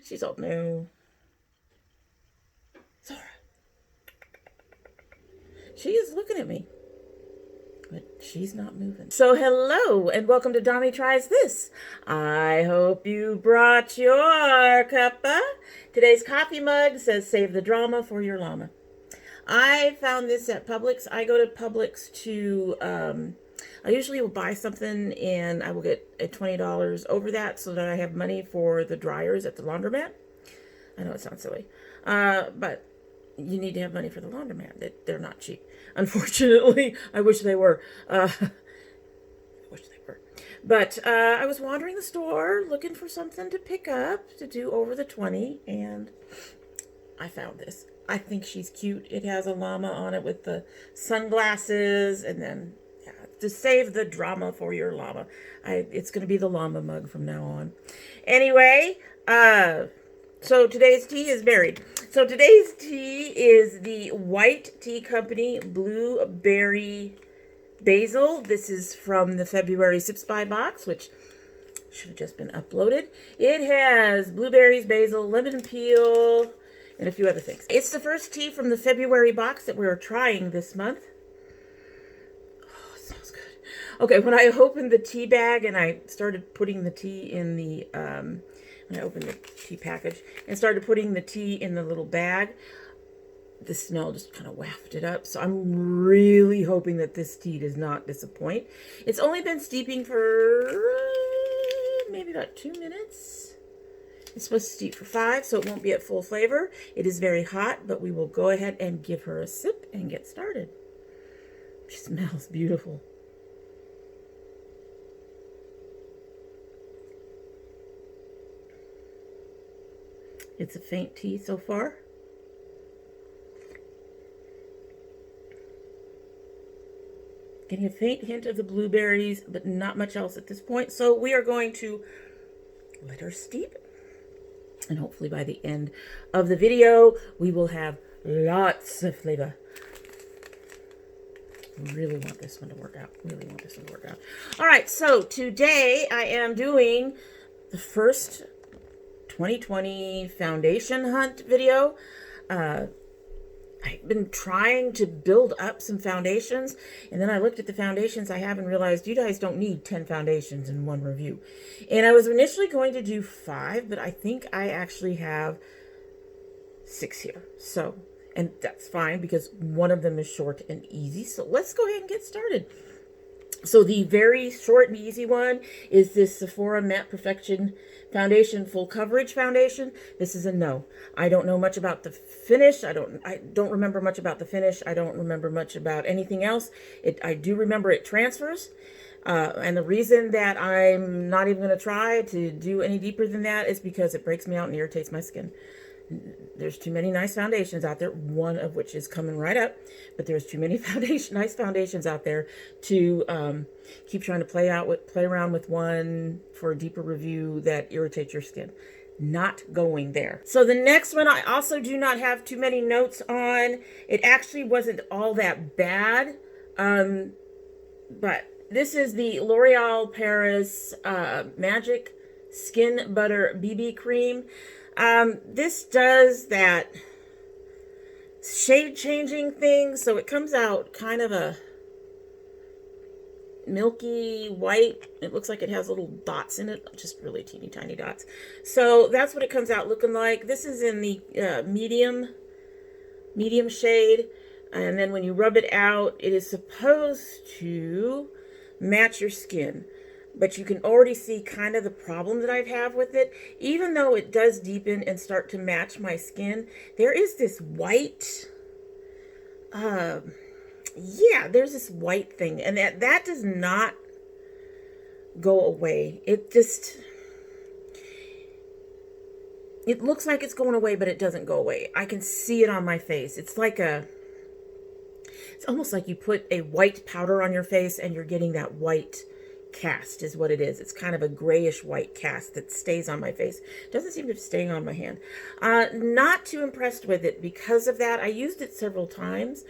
She's all, no. Zora. She is looking at me, but she's not moving. So hello and welcome to Dommy Tries This. I hope you brought your cuppa. Today's coffee mug says save the drama for your llama. I found this at Publix. I go to Publix to, I usually will buy something and I will get a $20 over that so that I have money for the dryers at the laundromat. I know it sounds silly, but you need to have money for the laundromat. They're not cheap. Unfortunately, I wish they were. But I was wandering the store looking for something to pick up to do over the 20, and I found this. I think she's cute. It has a llama on it with the sunglasses, and then yeah, to save the drama for your llama. It's going to be the llama mug from now on. Anyway, so today's tea is varied. So today's tea is the Wight Tea Company Blueberry Basil. This is from the February Sips By box, which should have just been uploaded. It has blueberries, basil, lemon peel, and a few other things. It's the first tea from the February box that we're trying this month. Oh, it smells good. Okay, when I opened the tea bag and I started putting the tea in the, when I opened the tea package and started putting the tea in the little bag, the smell just kind of wafted up. So I'm really hoping that this tea does not disappoint. It's only been steeping for maybe about 2 minutes. It's supposed to steep for 5, so it won't be at full flavor. It is very hot, but we will go ahead and give her a sip and get started. She smells beautiful. It's a faint tea so far. Getting a faint hint of the blueberries, but not much else at this point. So we are going to let her steep. And hopefully by the end of the video, we will have lots of flavor. Really want this one to work out. Really want this one to work out. All right, so today I am doing the first 2020 foundation hunt video. I've been trying to build up some foundations, and then I looked at the foundations I have and realized you guys don't need 10 foundations in one review. And I was initially going to do 5, but I think I actually have 6 here. So, and that's fine because one of them is short and easy. So let's go ahead and get started. So the very short and easy one is this Sephora Matte Perfection Foundation Full Coverage Foundation. This is a no. I don't know much about the finish. I don't remember much about the finish. I don't remember much about anything else. I do remember it transfers. And the reason that I'm not even going to try to do any deeper than that is because it breaks me out and irritates my skin. There's too many nice foundations out there, one of which is coming right up, but there's too many nice foundations out there to keep trying to play around with one for a deeper review that irritates your skin. Not going there. So the next one I also do not have too many notes on. It actually wasn't all that bad, but this is the L'Oreal Paris Magic Skin Butter BB Cream. This does that shade changing thing, so it comes out kind of a milky white. It looks like it has little dots in it, just really teeny tiny dots. So that's what it comes out looking like. This is in the medium shade, and then when you rub it out, it is supposed to match your skin. But you can already see kind of the problem that I have with it. Even though it does deepen and start to match my skin, there is this white, yeah, there's this white thing. And that does not go away. It looks like it's going away, but it doesn't go away. I can see it on my face. It's almost like you put a white powder on your face and you're getting that white cast is what it is. It's kind of a grayish white cast that stays on my face. Doesn't seem to be staying on my hand. Not too impressed with it because of that. I used it several times.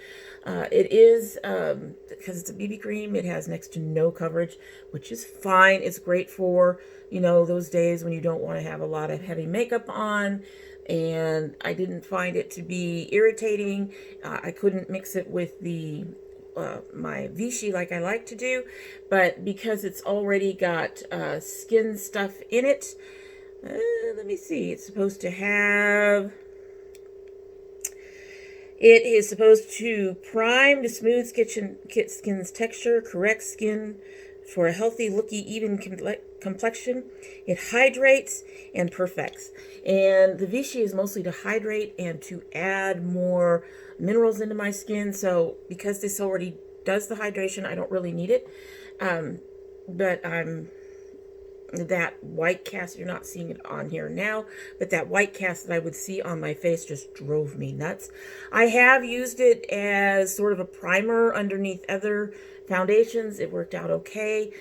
It is, because it's a BB cream, it has next to no coverage, which is fine. It's great for, you know, those days when you don't want to have a lot of heavy makeup on. And I didn't find it to be irritating. I couldn't mix it with the my Vichy like I like to do, but because it's already got skin stuff in it, let me see, it's supposed to have, it is supposed to prime to smooth skin's texture, correct skin for a healthy, looky, even complexion. It hydrates and perfects. And the Vichy is mostly to hydrate and to add more minerals into my skin. So because this already does the hydration, I don't really need it. But that white cast, you're not seeing it on here now, but that white cast that I would see on my face just drove me nuts. I have used it as sort of a primer underneath other foundations. It worked out okay,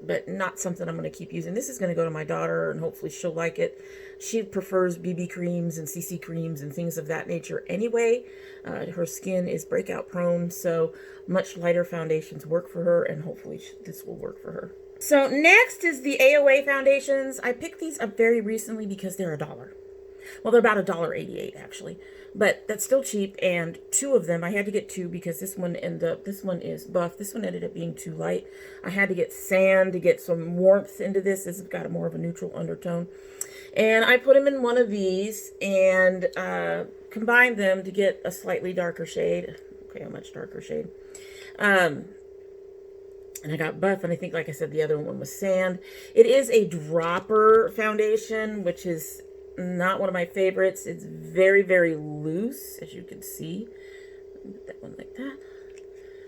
but not something I'm going to keep using. This is going to go to my daughter, and hopefully she'll like it. She prefers BB creams and CC creams and things of that nature anyway. Her skin is breakout prone, so much lighter foundations work for her, and hopefully this will work for her. So next is the AOA foundations. I picked these up very recently because they're $1. Well, they're about $1.88 actually, but that's still cheap. And two of them, I had to get two because this one is buff. This one ended up being too light. I had to get sand to get some warmth into this. This has got more of a neutral undertone. And I put them in one of these and combined them to get a slightly darker shade. Okay, a much darker shade. And I got buff, and I think, like I said, the other one was sand. It is a dropper foundation, which is not one of my favorites. It's very, very loose, as you can see. Put that one like that.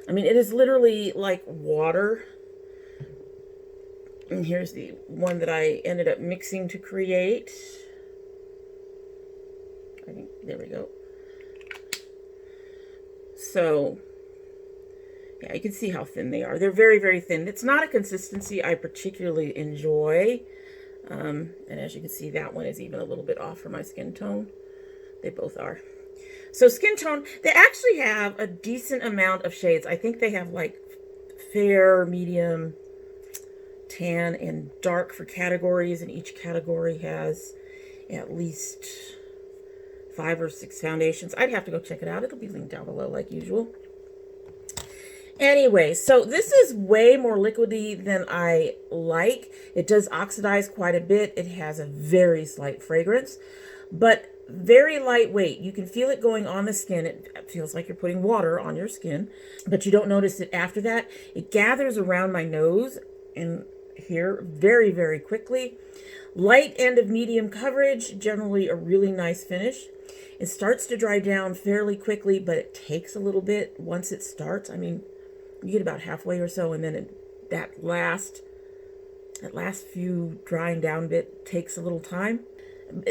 I mean, it is literally like water. And here's the one that I ended up mixing to create. I think, there we go. So yeah, you can see how thin they are. They're very, very thin. It's not a consistency I particularly enjoy. And as you can see, that one is even a little bit off for my skin tone. They both are. So skin tone, they actually have a decent amount of shades. I think they have like fair, medium, tan, and dark for categories. And each category has at least 5 or 6 foundations. I'd have to go check it out. It'll be linked down below like usual. Anyway, so this is way more liquidy than I like. It does oxidize quite a bit. It has a very slight fragrance, but very lightweight. You can feel it going on the skin. It feels like you're putting water on your skin, but you don't notice it after that. It gathers around my nose and here very, very quickly. Light end of medium coverage, generally a really nice finish. It starts to dry down fairly quickly, but it takes a little bit once it starts. I mean, you get about halfway or so, and then that last few drying down bit takes a little time.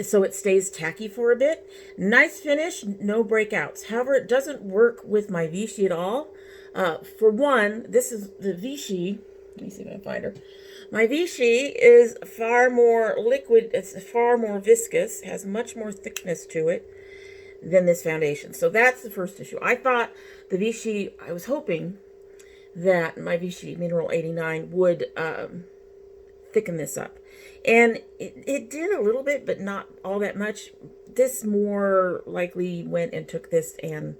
So it stays tacky for a bit. Nice finish, no breakouts. However, it doesn't work with my Vichy at all. For one, this is the Vichy. Let me see if I can find her. My Vichy is far more liquid. It's far more viscous. Has much more thickness to it than this foundation. So that's the first issue. I thought the Vichy, I was hoping that my Vichy Mineral 89 would thicken this up. And it did a little bit, but not all that much. This more likely went and took this and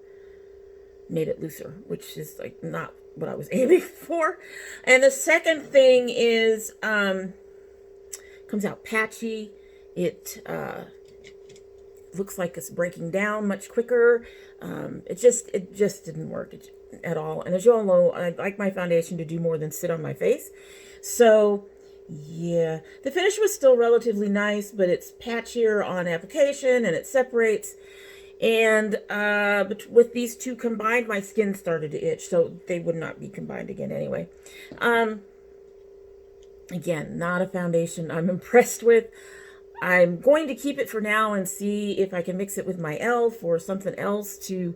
made it looser, which is like not what I was aiming for. And the second thing is, comes out patchy. It looks like it's breaking down much quicker. It just didn't work at all. And as you all know, I like my foundation to do more than sit on my face. So yeah, the finish was still relatively nice, but it's patchier on application and it separates. And but with these two combined, my skin started to itch, so they would not be combined again anyway. Again, not a foundation I'm impressed with. I'm going to keep it for now and see if I can mix it with my e.l.f. or something else to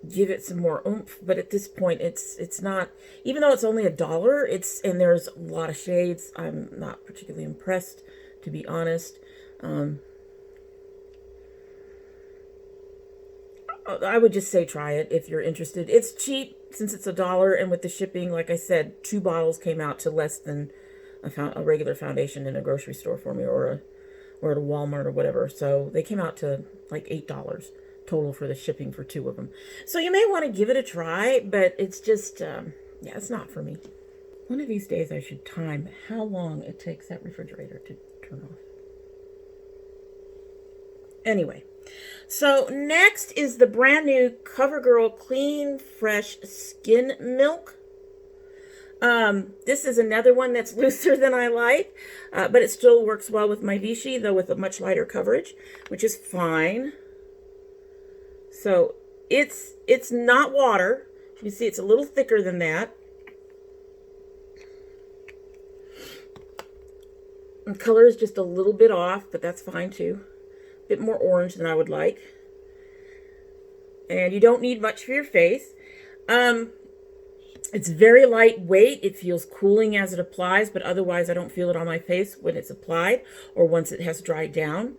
give it some more oomph. But at this point, it's not, even though it's only $1, and there's a lot of shades, I'm not particularly impressed, to be honest. I would just say try it if you're interested. It's cheap since it's $1, and with the shipping, like I said, 2 bottles came out to less than a regular foundation in a grocery store for me, or at a Walmart or whatever. So they came out to like $8 total for the shipping for 2 of them. So you may want to give it a try, but it's just, yeah, it's not for me. One of these days I should time how long it takes that refrigerator to turn off. Anyway, so next is the brand new CoverGirl Clean Fresh Skin Milk. This is another one that's looser than I like, but it still works well with my Vichy, though with a much lighter coverage, which is fine. So it's not water. You can see it's a little thicker than that. The color is just a little bit off, but that's fine too. A bit more orange than I would like. And you don't need much for your face. It's very lightweight. It feels cooling as it applies, but otherwise I don't feel it on my face when it's applied or once it has dried down.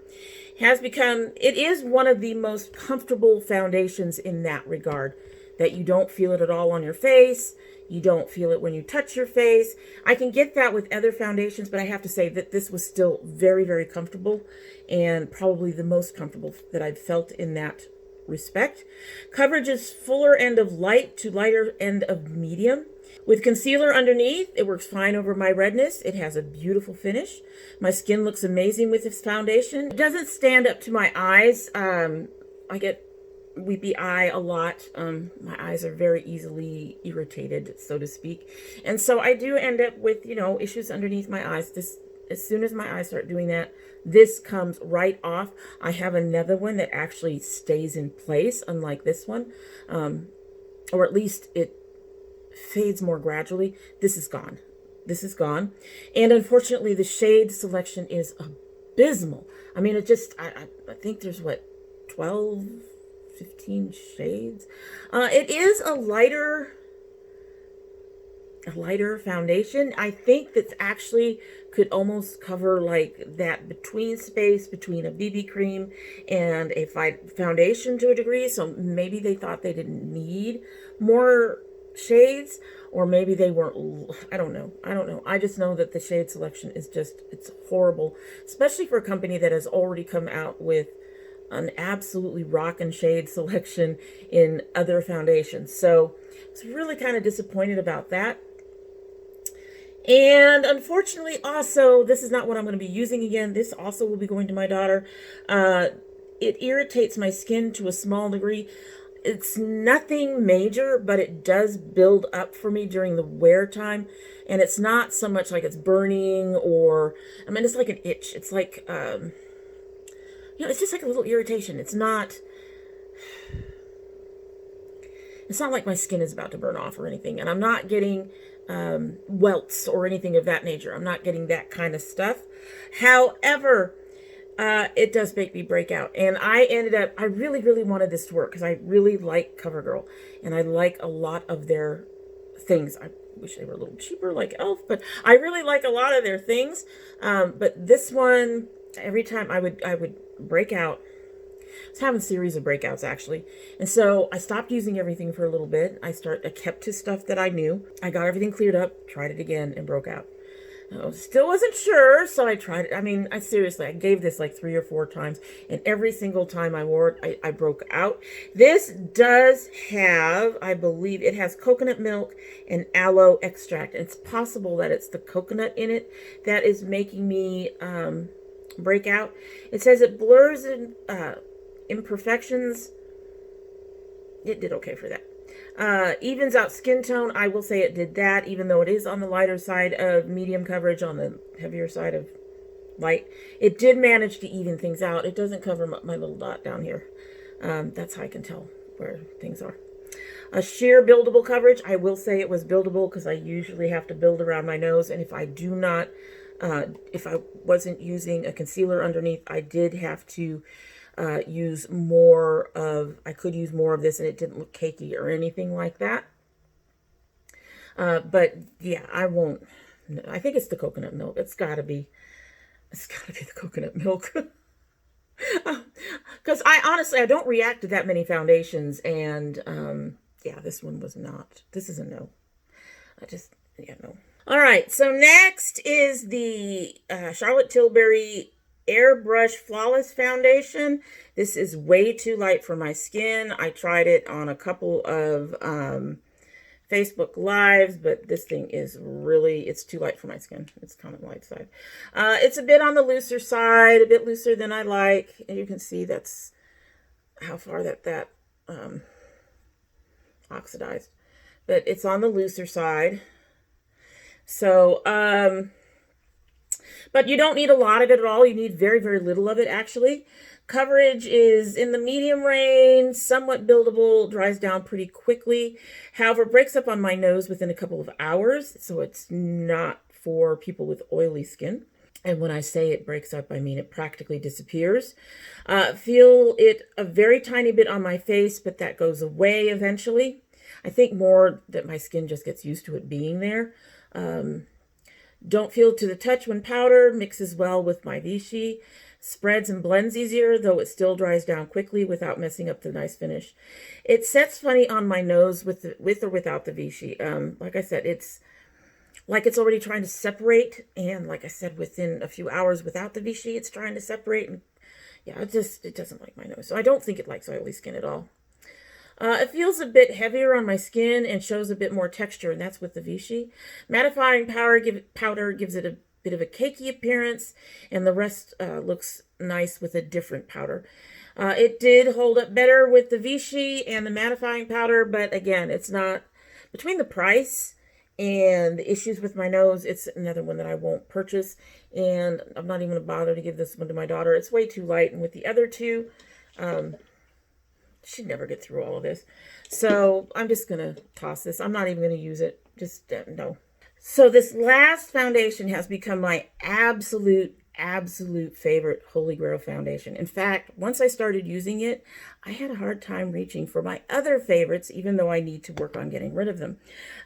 It is one of the most comfortable foundations in that regard, that you don't feel it at all on your face. You don't feel it when you touch your face. I can get that with other foundations, but I have to say that this was still very, very comfortable, and probably the most comfortable that I've felt in that respect. Coverage is fuller end of light to lighter end of medium. With concealer underneath, it works fine over my redness. It has a beautiful finish. My skin looks amazing with this foundation. It doesn't stand up to my eyes. I get weepy eye a lot. My eyes are very easily irritated, so to speak. And so I do end up with, issues underneath my eyes. As soon as my eyes start doing that, this comes right off. I have another one that actually stays in place, unlike this one. Or at least it fades more gradually. This is gone. This is gone. And unfortunately, the shade selection is abysmal. I mean, I think there's 12, 15 shades. It is a lighter foundation. I think that actually could almost cover like that between space between a BB cream and a foundation to a degree. So maybe they thought they didn't need more shades, or maybe they weren't. I don't know. I just know that the shade selection is it's horrible, especially for a company that has already come out with an absolutely rockin' shade selection in other foundations. So I was really kind of disappointed about that. And unfortunately, also, this is not what I'm going to be using again. This also will be going to my daughter. It irritates my skin to a small degree. It's nothing major, but it does build up for me during the wear time. And it's not so much like it's burning it's like an itch. It's like, it's just like a little irritation. It's not like my skin is about to burn off or anything. And I'm not getting welts or anything of that nature. I'm not getting that kind of stuff. However, it does make me break out. And I really, really wanted this to work because I really like CoverGirl. And I like a lot of their things. I wish they were a little cheaper like e.l.f., but I really like a lot of their things. But this one, every time I would break out. I was having a series of breakouts, actually. And so I stopped using everything for a little bit. I kept to stuff that I knew. I got everything cleared up, tried it again, and broke out. Still wasn't sure, so I tried it. I mean, I gave this like 3 or 4 times, and every single time I wore it, I broke out. This does have, I believe, it has coconut milk and aloe extract. It's possible that it's the coconut in it that is making me break out. It says it blurs imperfections. It did okay for that. Evens out skin tone. I will say it did that, even though it is on the lighter side of medium coverage, on the heavier side of light. It did manage to even things out. It doesn't cover my little dot down here. That's how I can tell where things are. A sheer buildable coverage. I will say it was buildable because I usually have to build around my nose, and if I wasn't using a concealer underneath, I did have to use more of, I could use more of this and it didn't look cakey or anything like that. But yeah, I won't. No, I think it's the coconut milk. It's gotta be the coconut milk. Because I honestly, I don't react to that many foundations. And yeah, this one was not. This is a no. Yeah, no. All right, so next is the Charlotte Tilbury Airbrush Flawless Foundation. This is way too light for my skin. I tried it on a couple of Facebook Lives, but this thing is really, it's too light for my skin. It's kind of light side. It's a bit on the looser side, a bit looser than I like. And you can see that's how far that oxidized. But it's on the looser side. So, but you don't need a lot of it at all. You need very, very little of it, actually. Coverage is in the medium range, somewhat buildable, dries down pretty quickly. However, breaks up on my nose within a couple of hours, so it's not for people with oily skin. And when I say it breaks up, I mean it practically disappears. Feel it a very tiny bit on my face, but that goes away eventually. I think more that my skin just gets used to it being there. Don't feel to the touch when powder, mixes well with my Vichy. Spreads and blends easier, though it still dries down quickly without messing up the nice finish. It sets funny on my nose with or without the Vichy. Like I said, it's like it's already trying to separate. And like I said, within a few hours without the Vichy, it's trying to separate. And yeah, it doesn't like my nose. So I don't think it likes oily skin at all. It feels a bit heavier on my skin and shows a bit more texture, and that's with the Vichy. Mattifying powder gives it a bit of a cakey appearance, and the rest looks nice with a different powder. It did hold up better with the Vichy and the mattifying powder, but again, it's not, between the price and the issues with my nose, it's another one that I won't purchase, and I'm not even going to bother to give this one to my daughter. It's way too light, and with the other two, she'd never get through all of this. So I'm just going to toss this. I'm not even going to use it. Just no. So this last foundation has become my absolute favorite Holy Grail foundation. In fact, once I started using it, I had a hard time reaching for my other favorites, even though I need to work on getting rid of them.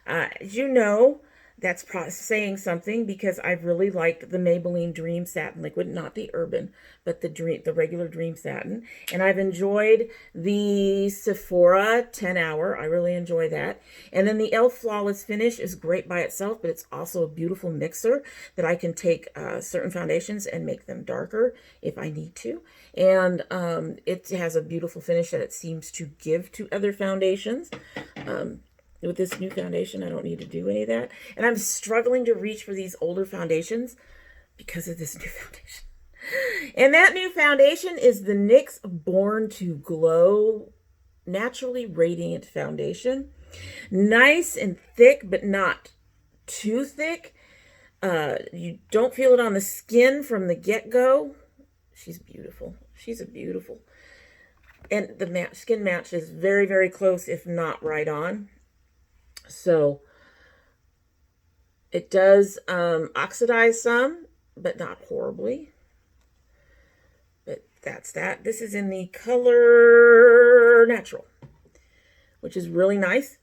As you know, that's saying something, because I really liked the Maybelline Dream Satin Liquid, not the Urban, but the regular Dream Satin. And I've enjoyed the Sephora 10 Hour. I really enjoy that. And then the e.l.f. Flawless Finish is great by itself, but it's also a beautiful mixer that I can take certain foundations and make them darker if I need to. And it has a beautiful finish that it seems to give to other foundations. With this new foundation, I don't need to do any of that. And I'm struggling to reach for these older foundations because of this new foundation. And that new foundation is the NYX Born to Glow Naturally Radiant Foundation. Nice and thick, but not too thick. You don't feel it on the skin from the get-go. She's beautiful. She's a beautiful. And the skin match is very, very close, if not right on. So it does oxidize some, but not horribly. But that's that. This is in the color Natural, which is really nice.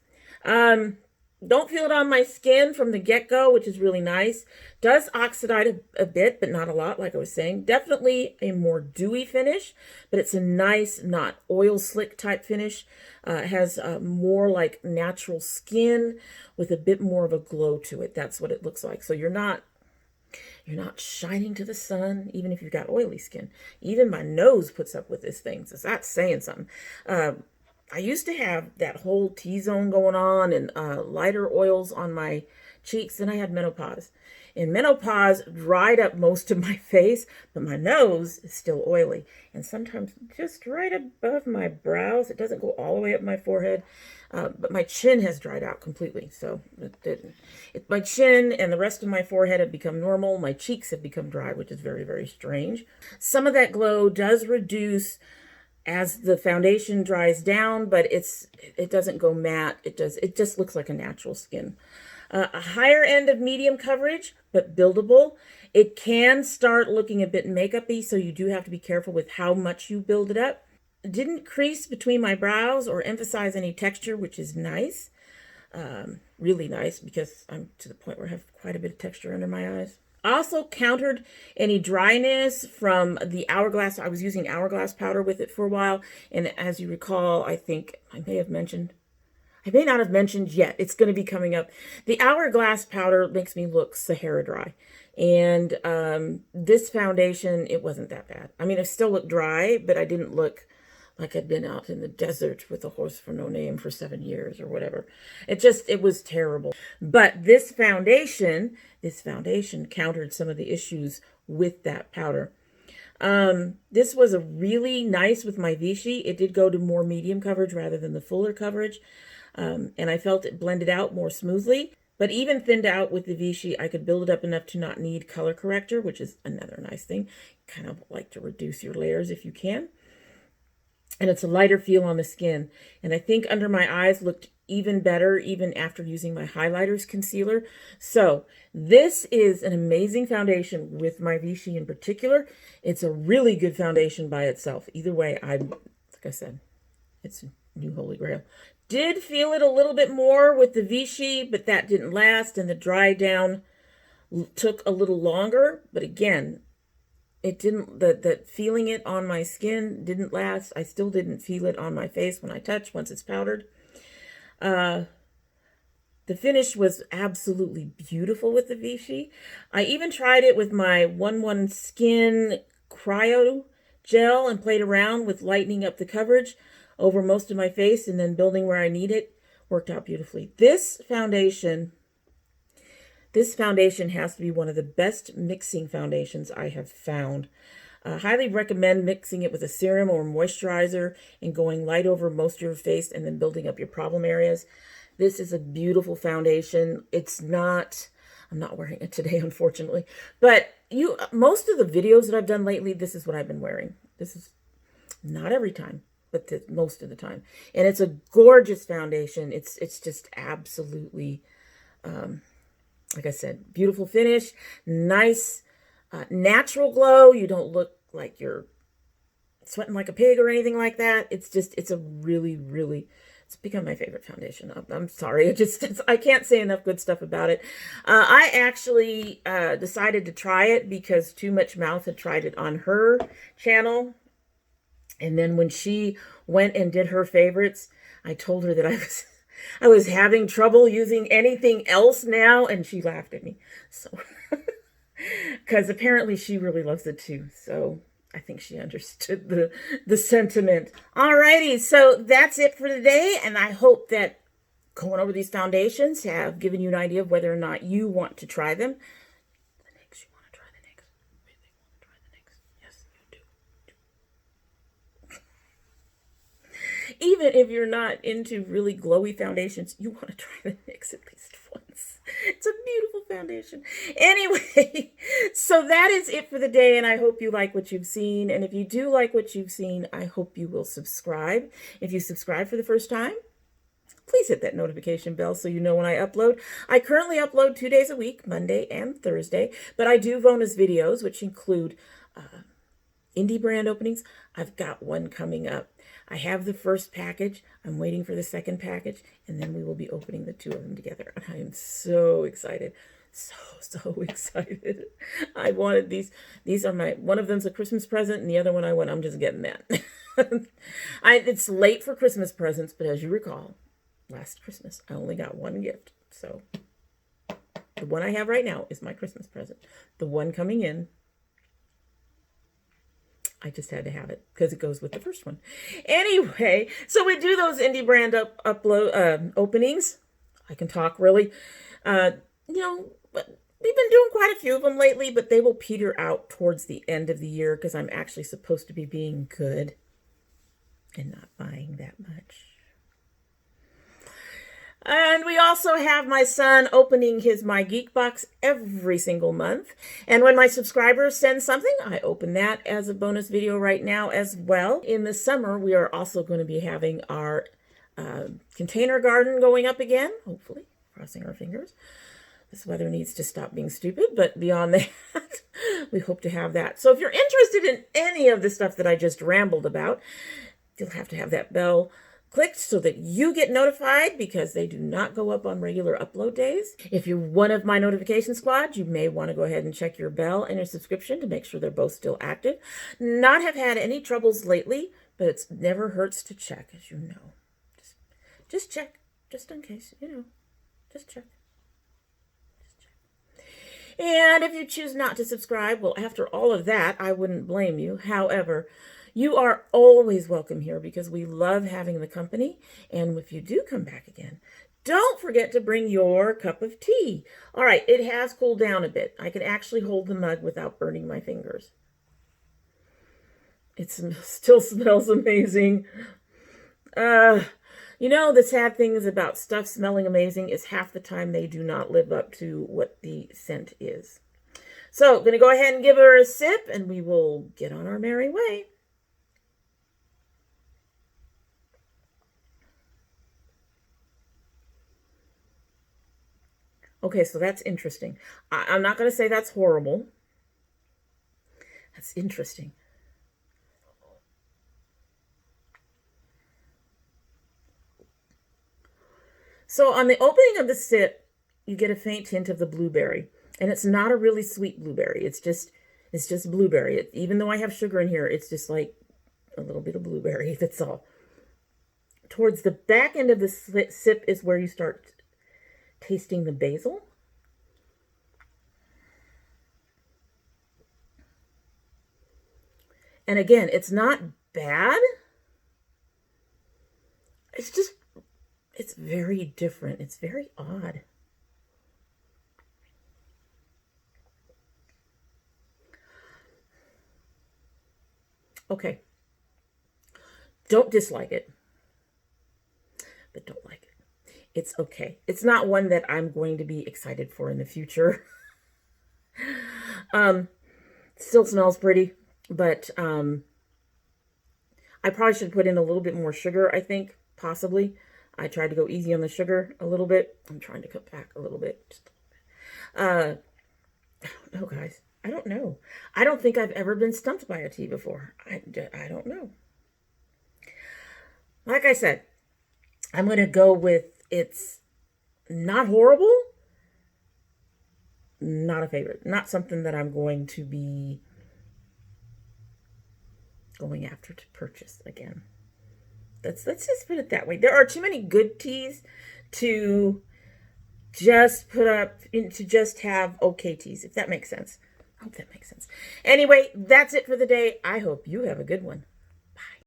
Don't feel it on my skin from the get-go, which is really nice. Does oxidize a bit, but not a lot, like I was saying. Definitely a more dewy finish, but it's a nice, not oil slick type finish. It has more like natural skin with a bit more of a glow to it. That's what it looks like. So you're not shining to the sun, even if you've got oily skin. Even my nose puts up with this thing, so that's saying something. I used to have that whole T-zone going on and lighter oils on my cheeks, and I had menopause. And menopause dried up most of my face, but my nose is still oily. And sometimes just right above my brows, it doesn't go all the way up my forehead, but my chin has dried out completely. So my chin and the rest of my forehead have become normal. My cheeks have become dry, which is very, very strange. Some of that glow does reduce as the foundation dries down, but it doesn't go matte. It just looks like a natural skin. A higher end of medium coverage, but buildable. It can start looking a bit makeup-y, so you do have to be careful with how much you build it up. It didn't crease between my brows or emphasize any texture, which is nice. Really nice, because I'm to the point where I have quite a bit of texture under my eyes. Also countered any dryness from the Hourglass. I was using Hourglass powder with it for a while, and as you recall, I think I may not have mentioned yet. It's going to be coming up. The Hourglass powder makes me look Sahara dry. And this foundation, it wasn't that bad. I mean, I still looked dry, but I didn't look like I'd been out in the desert with a horse for no name for 7 years or whatever. It was terrible. But this foundation countered some of the issues with that powder. This was a really nice with my Vichy. It did go to more medium coverage rather than the fuller coverage. And I felt it blended out more smoothly. But even thinned out with the Vichy, I could build it up enough to not need color corrector, which is another nice thing. Kind of like to reduce your layers if you can. And it's a lighter feel on the skin. And I think under my eyes looked even better even after using my highlighters concealer. So this is an amazing foundation with my Vichy in particular. It's a really good foundation by itself. Either way, like I said, it's a new holy grail. Did feel it a little bit more with the Vichy, but that didn't last, and the dry down took a little longer. But again, it didn't, the feeling it on my skin didn't last. I still didn't feel it on my face when I touched once it's powdered. The finish was absolutely beautiful with the Vichy. I even tried it with my 1-1 Skin Cryo Gel and played around with lightening up the coverage over most of my face and then building where I need it. Worked out beautifully. This foundation has to be one of the best mixing foundations I have found. Highly recommend mixing it with a serum or moisturizer and going light over most of your face and then building up your problem areas. This is a beautiful foundation. I'm not wearing it today, unfortunately, but most of the videos that I've done lately, this is what I've been wearing. This is not every time, but most of the time. And it's a gorgeous foundation. It's just absolutely, like I said, beautiful finish, nice, natural glow. You don't look like you're sweating like a pig or anything like that. It's a really, really, it's become my favorite foundation. I'm sorry. I can't say enough good stuff about it. I actually decided to try it because Too Much Mouth had tried it on her channel. And then when she went and did her favorites, I told her that I was having trouble using anything else now, and she laughed at me. So, because apparently she really loves it too. So I think she understood the sentiment. Alrighty, so that's it for today, and I hope that going over these foundations have given you an idea of whether or not you want to try them. Even if you're not into really glowy foundations, you want to try the NYX at least once. It's a beautiful foundation. Anyway, so that is it for the day, and I hope you like what you've seen. And if you do like what you've seen, I hope you will subscribe. If you subscribe for the first time, please hit that notification bell so you know when I upload. I currently upload 2 days a week, Monday and Thursday, but I do bonus videos, which include indie brand openings. I've got one coming up. I have the first package. I'm waiting for the second package, and then we will be opening the two of them together. I am so excited. So excited. I wanted these. These are one of them's a Christmas present, and the other one I'm just getting that. It's late for Christmas presents, but as you recall, last Christmas, I only got one gift. So the one I have right now is my Christmas present. The one coming in, I just had to have it because it goes with the first one. Anyway, so we do those indie brand openings. I can talk really, but we've been doing quite a few of them lately, but they will peter out towards the end of the year because I'm actually supposed to be being good and not buying that much. And we also have my son opening his My Geek Box every single month. And when my subscribers send something, I open that as a bonus video right now as well. In the summer, we are also going to be having our container garden going up again, hopefully, Crossing our fingers. This weather needs to stop being stupid, but beyond that, we hope to have that. So if you're interested in any of the stuff that I just rambled about, you'll have to have that bell clicked so that you get notified, because they do not go up on regular upload days. If you're one of my notification squad, you may want to go ahead and check your bell and your subscription to make sure they're both still active. Not have had any troubles lately, but it never hurts to check, as you know. Just check, just in case, just check. And if you choose not to subscribe, well, after all of that, I wouldn't blame you. However, you are always welcome here because we love having the company. And if you do come back again, don't forget to bring your cup of tea. All right, it has cooled down a bit. I can actually hold the mug without burning my fingers. It still smells amazing. The sad thing is about stuff smelling amazing is half the time they do not live up to what the scent is. So, going to go ahead and give her a sip, and we will get on our merry way. Okay, so that's interesting. I'm not going to say that's horrible. That's interesting. So on the opening of the sip, you get a faint hint of the blueberry. And it's not a really sweet blueberry. It's just blueberry. Even though I have sugar in here, it's just like a little bit of blueberry. That's all. Towards the back end of the sip is where you start tasting the basil. And again, it's not bad. It's very different. It's very odd. Okay. Don't dislike it, but don't like it. It's okay. It's not one that I'm going to be excited for in the future. Still smells pretty, but I probably should put in a little bit more sugar, I think, possibly. I tried to go easy on the sugar a little bit. I'm trying to cut back a little bit. Just a little bit. I don't know, guys. I don't know. I don't think I've ever been stumped by a tea before. I don't know. Like I said, I'm going to go with it's not horrible, not a favorite, not something that I'm going to be going after to purchase again. Let's just put it that way. There are too many good teas to just put up, to just have okay teas, if that makes sense. I hope that makes sense. Anyway, that's it for the day. I hope you have a good one.